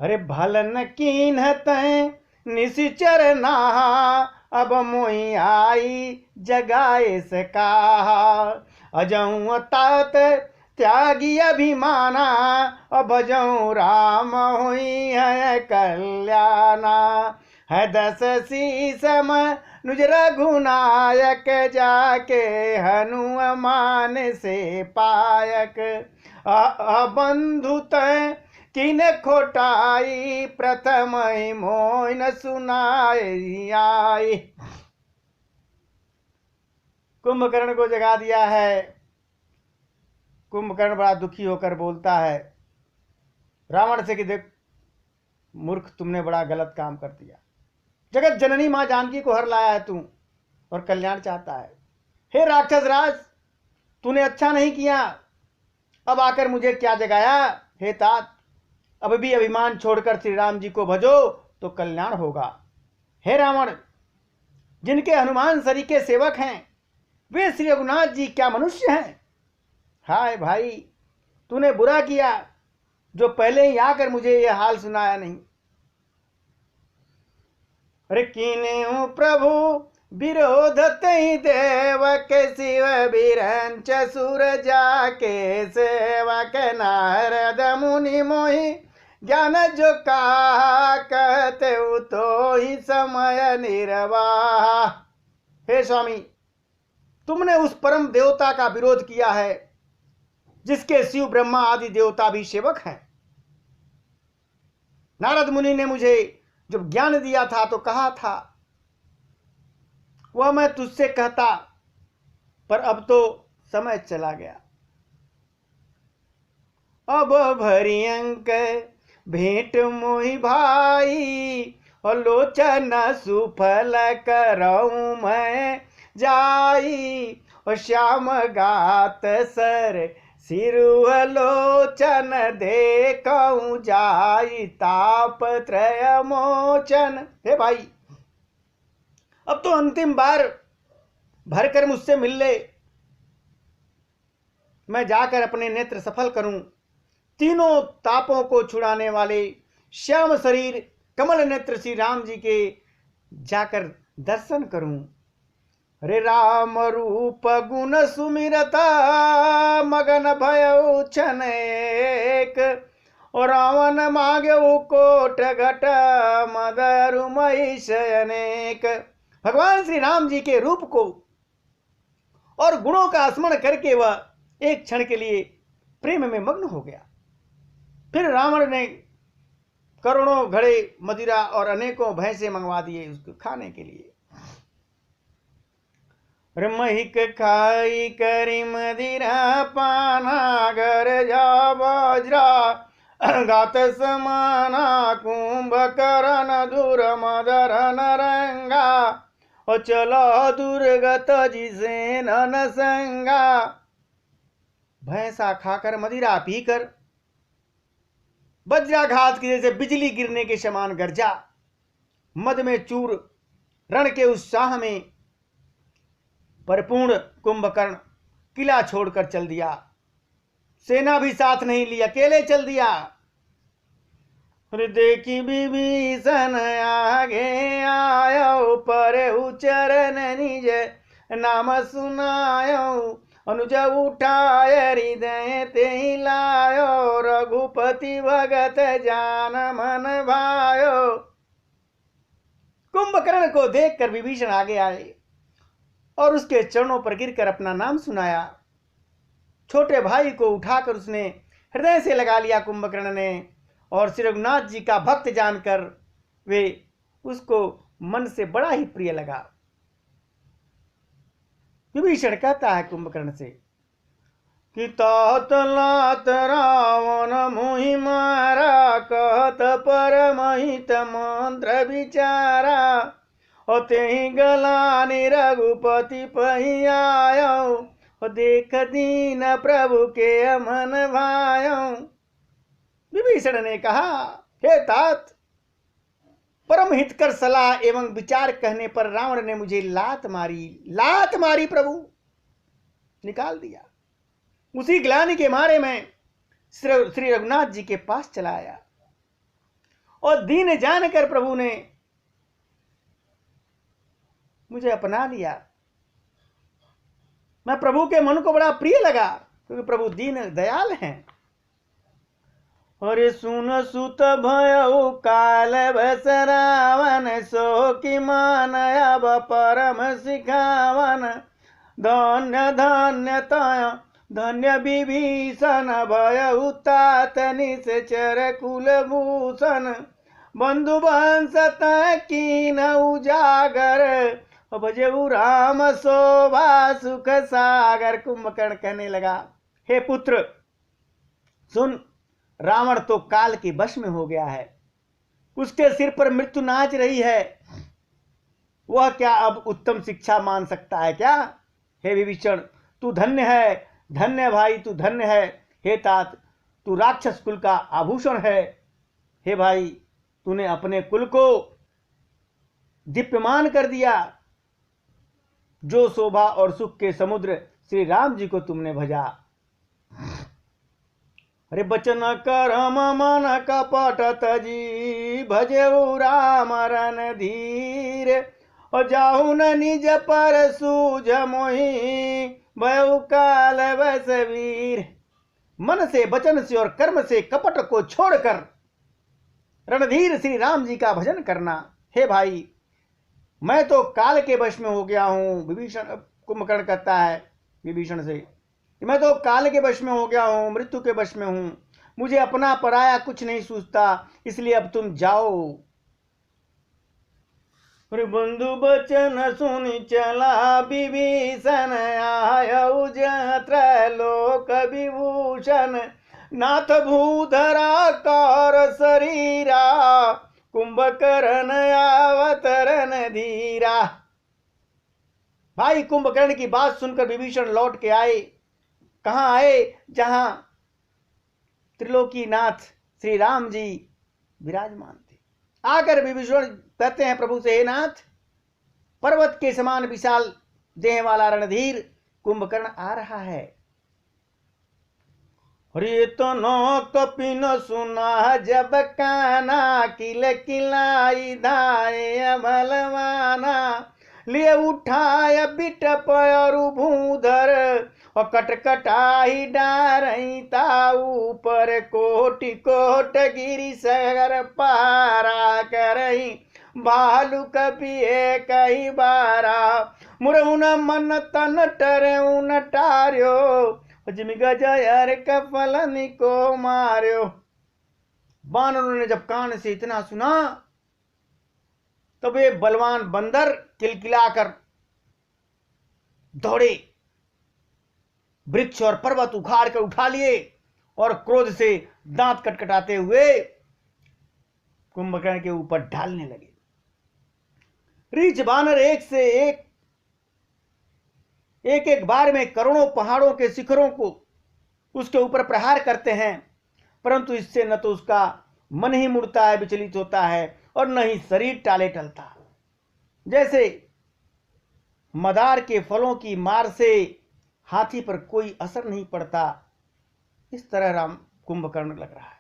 अरे भलन कीन्ह तैं निशिचर नाहा, अब मोहि आई जगाए से कहा। अजऊँ तात त्यागी अभिमाना, और भजऊँ राम हुई है कल्याणा। है दस शीस मनुज रघुनायक, जाके हनुमान से पायक। बंधु तैं किन खोटाई, प्रथम ही मोहि न सुनाई आई। कुंभकर्ण को जगा दिया है। कुंभकर्ण बड़ा दुखी होकर बोलता है रावण से कि देख मूर्ख, तुमने बड़ा गलत काम कर दिया। जगत जननी मां जानकी को हर लाया है तू, और कल्याण चाहता है। हे राक्षस राज, तूने अच्छा नहीं किया। अब आकर मुझे क्या जगाया। हे तात, अब भी अभिमान छोड़कर श्री राम जी को भजो तो कल्याण होगा। हे रावण, जिनके हनुमान सरी के सेवक हैं, वे श्री रघुनाथ जी क्या मनुष्य हैं। हाय भाई, तूने बुरा किया जो पहले ही आकर मुझे यह हाल सुनाया नहीं। अरे कीन्हु प्रभु विरोध तहि देव, के शिव बिरंच सुर जाके सेवक। नारद मुनि मोहि ज्ञान जो कहा, कहते तो ही समय निर्वाह। हे स्वामी, तुमने उस परम देवता का विरोध किया है जिसके शिव ब्रह्मा आदि देवता भी सेवक हैं। नारद मुनि ने मुझे जब ज्ञान दिया था तो कहा था, वह मैं तुझसे कहता, पर अब तो समय चला गया। अब भरी अंक भेंट मोहि भाई, और लोचन सुफल करऊं मैं जाई। और श्याम गात सर सिरुलोचन, देखऊं जाई ताप त्रय मोचन। हे भाई, अब तो अंतिम बार भरकर मुझसे मिल ले, मैं जाकर अपने नेत्र सफल करूं, तीनों तापों को छुड़ाने वाले श्याम शरीर कमल नेत्र श्री राम जी के जाकर दर्शन करूं। रे राम रूप गुण सुमिरता, मगन भयउ छन एक। और रावण मांगेउ कोट घट, मदरु महिष अनेक। भगवान श्री राम जी के रूप को और गुणों का स्मरण करके वह एक क्षण के लिए प्रेम में मग्न हो गया। फिर रावण ने करोड़ों घड़े मदिरा और अनेकों भैंसे मंगवा दिए उसको खाने के लिए। महिक खाई करी मदिरा पाना, घर जा बज्रा गात समाना। कुंभकर्ण दूर मदरन रंगा, और चलो दुर्गत जिसे नन संगा। भैंसा खाकर मदिरा पीकर वज्राघात की जैसे बिजली गिरने के समान गर्जा। मद में चूर रण के उत्साह में परिपूर्ण कुंभकर्ण किला छोड़कर चल दिया। सेना भी साथ नहीं ली, अकेले चल दिया। देखी विभीषण आगे आयो, पर चरण निज नाम सुनायो। अनुज उठाय हृदय ते लायो, रघुपति भगत जान मन भायो। कुंभकर्ण को देखकर विभीषण आगे आए और उसके चरणों पर गिरकर अपना नाम सुनाया। छोटे भाई को उठाकर उसने हृदय से लगा लिया कुंभकर्ण ने, और श्री रघुनाथ जी का भक्त जानकर वे उसको मन से बड़ा ही प्रिय लगा। विभीषण कहता है कुंभकर्ण से कि तात लात रावण मोहि मारा, कहत परमहित मंत्र विचारा। और तेहि गलानि रघुपति पहि आयो, और देख दीन प्रभु के अमन भायो। विभीषण ने कहा, हे तात, परम हितकर सलाह एवं विचार कहने पर रावण ने मुझे लात मारी प्रभु, निकाल दिया। उसी ग्लानि के मारे मैं श्री रघुनाथ जी के पास चला आया। और दीन जानकर प्रभु ने मुझे अपना लिया। मैं प्रभु के मन को बड़ा प्रिय लगा, क्योंकि प्रभु दीन दयाल हैं। और सुन सुत भयउ काल बस रावण, सो कि मान अब परम सिखावन। धन्य धन्य तय धन्य विभीषण, भयउ तात निश्चर कुलभूषण। बंधु वंश तय कीन उजागर, भजेऊ राम शोभा सुख सागर। कुंभकर्ण कहने लगा, हे पुत्र सुन, रावण तो काल के वश में हो गया है, उसके सिर पर मृत्यु नाच रही है, वह क्या अब उत्तम शिक्षा मान सकता है क्या? हे विभीषण तू धन्य है, धन्य भाई तू धन्य है। हे तात तू राक्षस कुल का आभूषण है। हे भाई तूने अपने कुल को दीप्यमान कर दिया। जो शोभा और सुख के समुद्र श्री राम जी को तुमने भजा। अरे बचन करम मन कपट तजी, भजेऊ राम रणधीर। और जाहु न निज पर सूझ मोहि, भयउ काल बस वीर। मन से वचन से और कर्म से कपट को छोड़कर रणधीर श्री राम जी का भजन करना। हे भाई मैं तो काल के वश में हो गया हूं। विभीषण कुंभकर्ण कहता है विभीषण से, मैं तो काल के वश में हो गया हूं, मृत्यु के वश में हूं, मुझे अपना पराया कुछ नहीं सूझता, इसलिए अब तुम जाओ। बंधु बचन सुनि चला विभीषण, आयउ त्रैलोक विभूषण। नाथ भूधरा कर शरीरा, कुंभकर्ण आवत रणधीरा। भाई कुंभकर्ण की बात सुनकर विभीषण लौट के आए। कहां आए? जहां त्रिलोकीनाथ श्री राम जी विराजमान थे। आकर विभीषण कहते हैं प्रभु से, हे नाथ, पर्वत के समान विशाल देह वाला रणधीर कुंभकर्ण आ रहा है। रे तो नो कपिन सुना जब काना, किल किलाई धाये बलवाना। लिए उठाय बिट पयरु भूधर, और कटकटाही डारही ताऊ पर। कोटि कोट गिरी सगर पारा, करही भालू कपिए कई बारा। मुरउन मन तन टरउन टार्यो, जिमि गजयर कफलन को मार्यो। बानरों ने जब कान से इतना सुना तब वे बलवान बंदर किलकिलाकर दौड़े, वृक्ष और पर्वत उखाड़ कर उठा लिए और क्रोध से दांत कटकटाते हुए कुंभकर्ण के ऊपर ढालने लगे। रीछ बानर एक एक बार में करोड़ों पहाड़ों के शिखरों को उसके ऊपर प्रहार करते हैं, परंतु इससे न तो उसका मन ही मुड़ता है, विचलित होता है, और न ही शरीर टाले टलता। जैसे मदार के फलों की मार से हाथी पर कोई असर नहीं पड़ता, इस तरह राम कुंभकर्ण लग रहा है।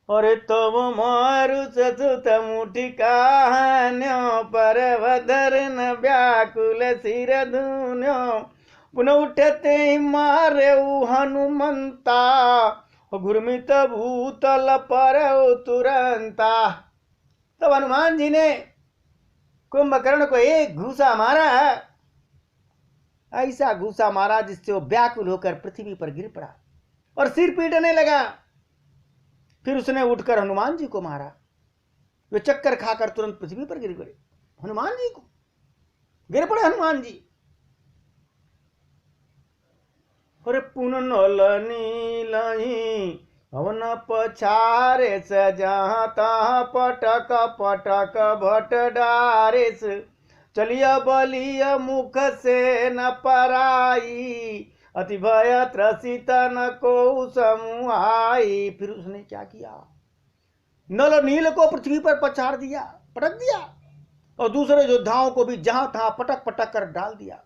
और तब मारु सतुत मुठि कहान्यो, पर वधर न व्याकुल सिर धुन्यो। पुनः उठते ही मारे हनुमंता, घुर्मित भूतल पर तुरंता। तब हनुमान जी ने कुंभकर्ण को एक घूसा मारा, ऐसा घूसा मारा जिससे वो व्याकुल होकर पृथ्वी पर गिर पड़ा और सिर पीटने लगा। फिर उसने उठकर हनुमान जी को मारा, वे चक्कर खाकर तुरंत पृथ्वी पर गिर पड़े। हनुमान जी को गिर पड़े हनुमान जी। और पुन नल नीलही हवन पछारे, जहाँ तहाँ पटक पटक भट डारेस। चलिया बलिया मुख से न पराई, अति भय त्रसित न को समुहाई। फिर उसने क्या किया? नल नील को पृथ्वी पर पछाड़ दिया, पटक दिया, और दूसरे योद्धाओं को भी जहां तहां पटक पटक कर डाल दिया।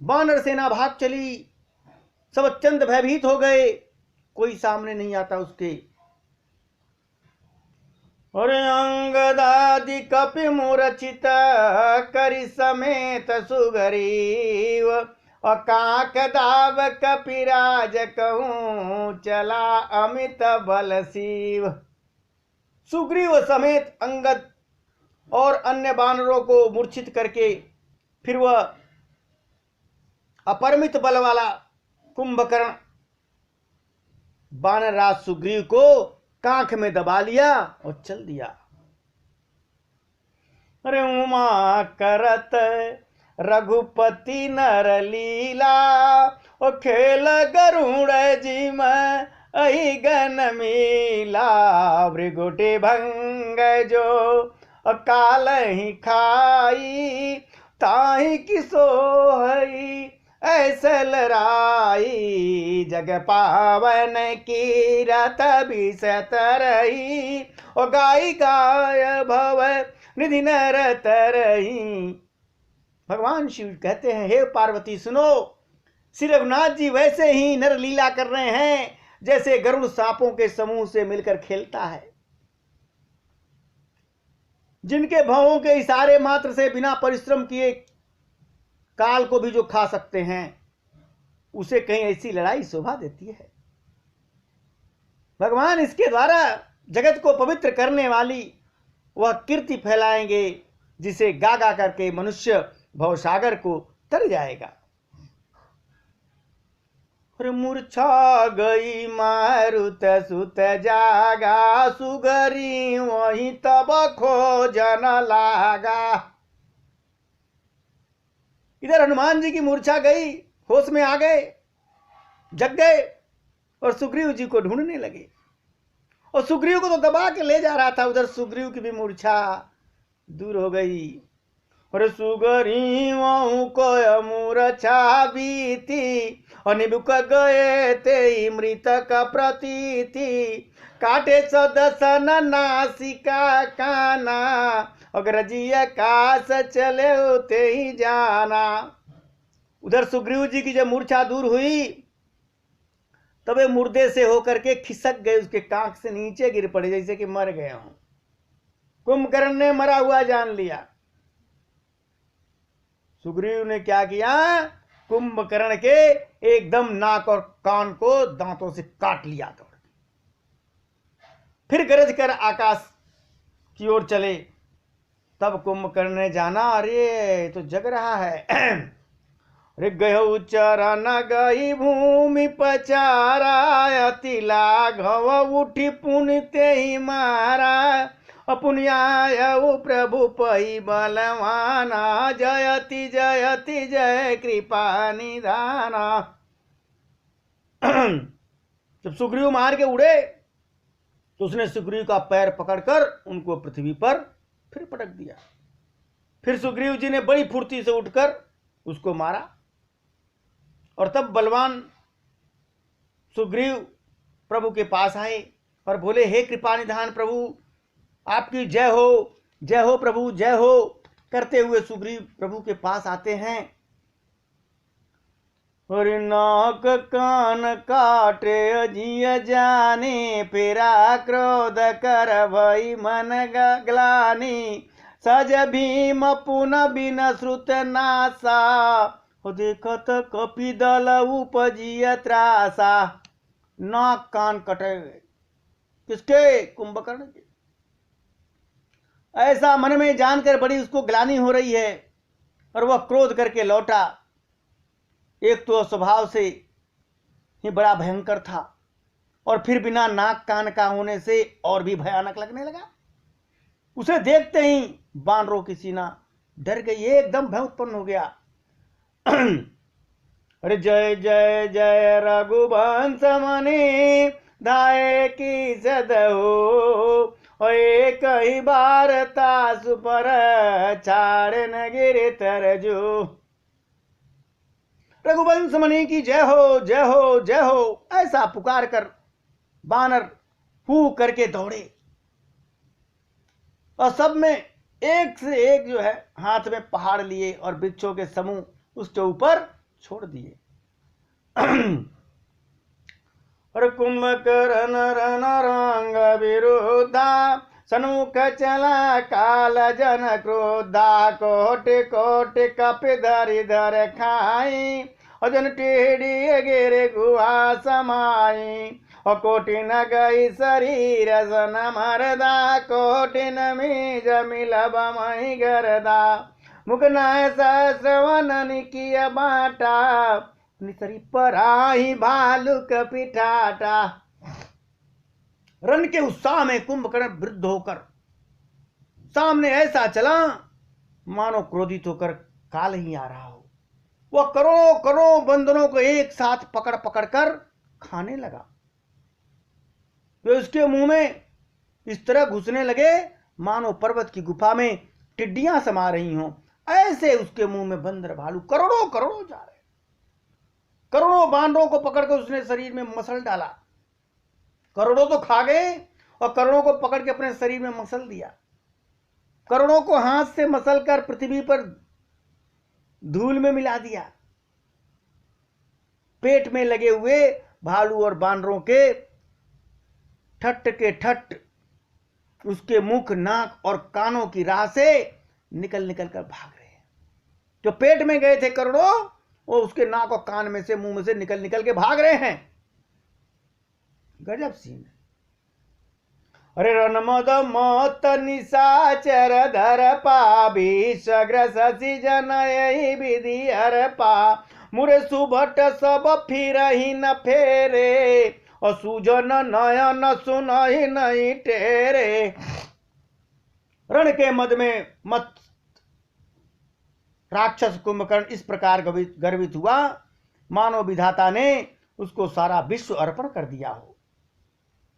वानर सेना भाग चली, सब अत्यंत भयभीत हो गए, कोई सामने नहीं आता उसके। और अंगदादि कपि मूर्छित करि समेत सुग्रीव और काक दाव कपिराज कहूँ चला अमित बल शिव। सुग्रीव समेत अंगद और अन्य वानरों को मूर्छित करके फिर वह अपरिमित बल वाला कुंभकर्ण वानरराज सुग्रीव को कांख में दबा लिया और चल दिया। अरे उमा करत रघुपति नर लीला और खेल गरुड़ जी में अहि गन मीला भृगुटे भंग जो काल ही खाई ताही किसो हई ऐसे लड़ाई जग पावन की रत बिसत रही और गाय गाय भव निधि नरत रही। भगवान शिव कहते हैं, हे पार्वती सुनो, श्री रघुनाथ जी वैसे ही नर लीला कर रहे हैं जैसे गरुड़ सांपों के समूह से मिलकर खेलता है, जिनके भवों के इशारे मात्र से बिना परिश्रम किए काल को भी जो खा सकते हैं, उसे कहीं ऐसी लड़ाई शोभा देती है। भगवान इसके द्वारा जगत को पवित्र करने वाली वह कीर्ति फैलाएंगे जिसे गा गा करके मनुष्य भवसागर को तर जाएगा। और मूर्छा गई मारुत सुत जागा सुगरी वही तब खोजन लागा। इधर हनुमान जी की मूर्छा गई, होश में आ गए, जग गए और सुग्रीव जी को ढूंढने लगे। और सुग्रीव को तो दबा के ले जा रहा था, उधर सुग्रीव की भी मूर्छा दूर हो गई। और सुग्रीव को मूर्छा बीती और निबुक गए ते मृतक प्रतीति काटे सदसन नासिका काना अग्रजीय कास चले ते ही जाना। उधर सुग्रीव जी की जब मूर्छा दूर हुई तब वे मुर्दे से होकर के खिसक गए, उसके कांख से नीचे गिर पड़े जैसे कि मर गए हों। कुंभकर्ण ने मरा हुआ जान लिया। सुग्रीव ने क्या किया, कुंभकर्ण के एकदम नाक और कान को दांतों से काट लिया। तो फिर गरज कर आकाश की ओर चले। तब कुंभकर्ण ने जाना, अरे तो जग रहा है। अरे गयो चरण गई भूमि पचारा अति लाघव उठी पुण्य ते ही मारा अपुण्यायु प्रभु पई बलवाना जयति जयति जय कृपा निधाना। जब सुग्रीव मार के उड़े तो उसने सुग्रीव का पैर पकड़कर उनको पृथ्वी पर फिर पटक दिया। फिर सुग्रीव जी ने बड़ी फुर्ती से उठकर उसको मारा। और तब बलवान सुग्रीव प्रभु के पास आए और बोले, हे कृपा निधान प्रभु, आपकी जय हो प्रभु, जय हो करते हुए सुग्रीव प्रभु के पास आते हैं। और नाक कान काटे अजिय जाने फेरा क्रोध कर भई मन ग्लानि सज भीम पुन बिन श्रुत नासा देखत कपि दल उपजिय त्रासा। नाक कान कटे किसके, कुंभकर्ण के। ऐसा मन में जानकर बड़ी उसको ग्लानि हो रही है और वह क्रोध करके लौटा। एक तो स्वभाव से ही बड़ा भयंकर था और फिर बिना नाक कान का होने से और भी भयानक लगने लगा। उसे देखते ही वानरों की सीना डर गई, एकदम भय उत्पन्न हो गया। अरे जय जय जय रघुवंश मणि धाये की सदहो एक ही भारता सुपर छाड़न गिर तरजो। रघुवंश मणि की जय हो जय हो जय हो, ऐसा पुकार कर बानर हू करके दौड़े और सब में एक से एक जो है हाथ में पहाड़ लिए और वृक्षों के समूह उसके ऊपर छोड़ दिए। और कुंभकर्ण रन रंग विरोधा सन्मुख चला काल जन क्रोधा कोटि कोटि कपि धरि धर खाई अजन टेढ़ी गिर गुहा समाई और कोटि न गई शरीर सन मरदा कोटि न मीज मिलब मही गरदा मुख नाय सहस्रवन किया बाटा नितरी पराही भालुक पिठाटा। रण के उत्साह में कुंभकर्ण वृद्ध होकर सामने ऐसा चला मानो क्रोधित होकर काल ही आ रहा हो। वह करोड़ों करोड़ों बंदरों को एक साथ पकड़ पकड़ कर खाने लगा। वे उसके मुंह में इस तरह घुसने लगे मानो पर्वत की गुफा में टिड्डियां समा रही हों। ऐसे उसके मुंह में बंदर भालू करोड़ों करोड़ों जा रहे। करोड़ों बानरों को पकड़कर उसने शरीर में मसल डाला। करोड़ों तो खा गए और करोड़ों को पकड़ के अपने शरीर में मसल दिया। करोड़ों को हाथ से मसल कर पृथ्वी पर धूल में मिला दिया। पेट में लगे हुए भालू और बानरों के ठट्ट के ठट्ट उसके मुख नाक और कानों की राह से निकल निकल कर भाग रहे हैं। जो पेट में गए थे करोड़ों वो उसके नाक और कान में से मुंह में से निकल निकल के भाग रहे हैं। गजब सीन। अरे रणमद मौत निशाचर धर पाभी सग्र शशि जन यही विधि हर पा मुरे सुभट सब फिर ही न फेरे और सूजन नयन सुनहि नहीं टेरे। रण के मद में मत राक्षस कुंभकर्ण इस प्रकार गर्वित हुआ मानो विधाता ने उसको सारा विश्व अर्पण कर दिया हो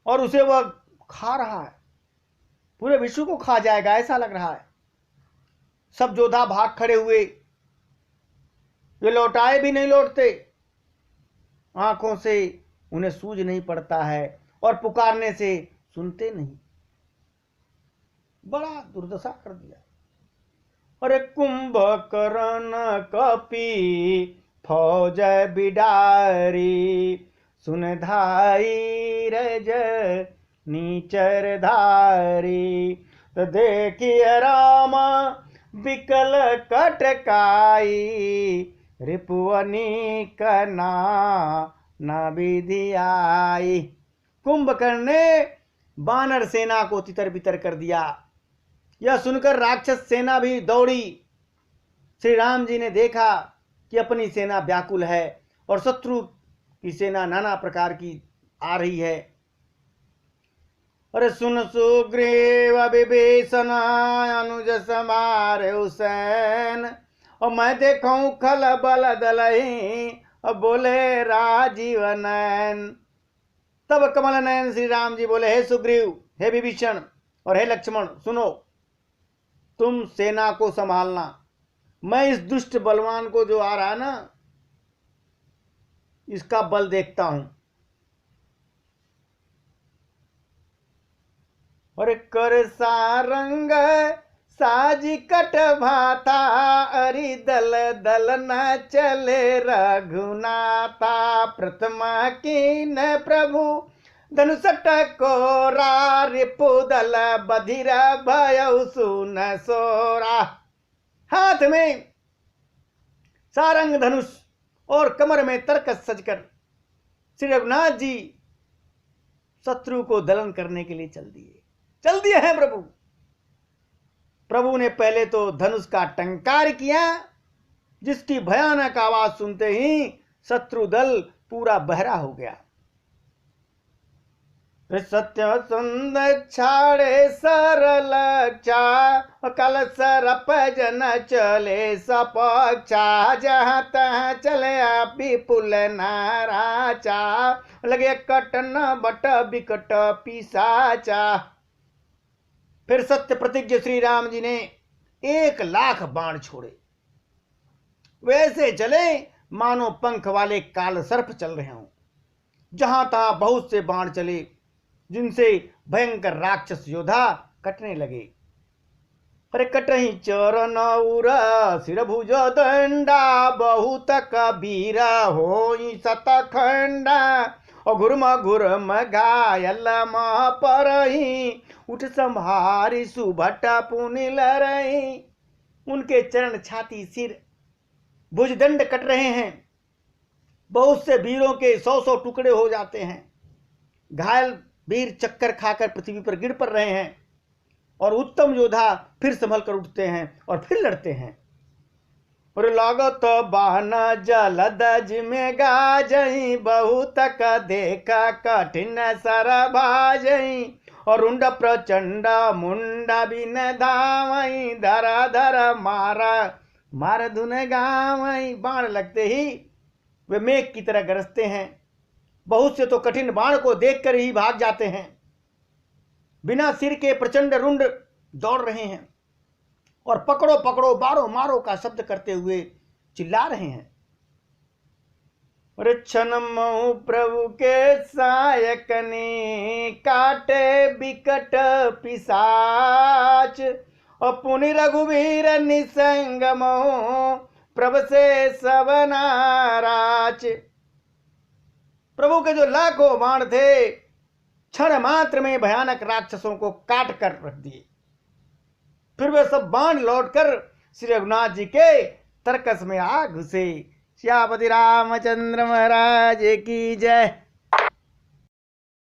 और उसे वह खा रहा है। पूरे विश्व को खा जाएगा ऐसा लग रहा है। सब योद्धा भाग खड़े हुए। वे लौटाए भी नहीं लौटते। आंखों से उन्हें सूझ नहीं पड़ता है और पुकारने से सुनते नहीं। बड़ा दुर्दशा कर दिया। अरे कुंभकर्ण कपि फौज बिडारी सुन धाई रज नीचर धारी तो देखिए राम विकल कटकाई रिपुअनी कना न विधि आई। कुंभकर्ण ने बानर सेना को तितर बितर कर दिया। यह सुनकर राक्षस सेना भी दौड़ी। श्री राम जी ने देखा कि अपनी सेना व्याकुल है और शत्रु की सेना नाना प्रकार की आ रही है। अरे सुन सुग्रीव विभीषण अनुज समारे हुसैन और मैं देखूं खल बल दलही और बोले राजीव नयन। तब कमल नयन श्री राम जी बोले, हे सुग्रीव, हे विभीषण और हे लक्ष्मण, सुनो, तुम सेना को संभालना। मैं इस दुष्ट बलवान को जो आ रहा है ना, इसका बल देखता हूं। और कर सारंग साजी कट भाता अरि दल दल न चले रघुनाथा प्रथमा की न प्रभु धनुषट कोरा रिपु दल बधिर भय सुन सोरा। हाथ में सारंग धनुष और कमर में तरकस सजकर श्री रघुनाथ जी शत्रु को दलन करने के लिए चल दिए हैं प्रभु। प्रभु ने पहले तो धनुष का टंकार किया, जिसकी भयानक आवाज सुनते ही शत्रु दल पूरा बहरा हो गया। सत्य सुंदर छाड़े सरल चा कल सरप जन चले सपक्षा जहाँ तहाँ चले विपुल नाराचा लगे कटन बट बिकट पिसाचा। फिर सत्य प्रतिज्ञ श्री राम जी ने 1,00,000 बाण छोड़े। वैसे चले मानो पंख वाले काल सर्प चल रहे हों। जहां तहां बहुत से बाण चले, जिनसे भयंकर राक्षस योद्धा कटने लगे। अरे कटही चरण उर सिर भुज दंडा बहुत कबीरा होई सतखंडा और घुरम घायल मह परही, उठ संहारी सुभट पुनि लरही। उनके चरण, छाती, सिर, भुजदंड कट रहे हैं। बहुत से वीरों के 100-100 टुकड़े हो जाते हैं। घायल वीर चक्कर खाकर पृथ्वी पर गिर पड़ रहे हैं और उत्तम योद्धा फिर संभल कर उठते हैं और फिर लड़ते हैं। और लागत बान जलद जिमे गाजई, बहुत का देखा कठिन सर भाजई। और रुंड प्रचंड मुंडा बिन धावई, धरा धरा मारा मार धुन गावई। बाण लगते ही वे मेघ की तरह गरजते हैं। बहुत से तो कठिन बाण को देखकर ही भाग जाते हैं। बिना सिर के प्रचंड रुंड दौड़ रहे हैं और पकड़ो पकड़ो मारो मारो का शब्द करते हुए चिल्ला रहे हैं। क्षणमहु प्रभु के सायकनी, काटे बिकट पिशाच। और पुनि रघुवीर निसंग मोह, प्रभु से सब नाराज। प्रभु के जो लाखों बाण थे, क्षण मात्र में भयानक राक्षसों को काट कर रख दिए। फिर वे सब बाण लौटकर श्री रघुनाथ जी के तरकस में आ घुसे। श्यामपति रामचंद्र महाराज की जय।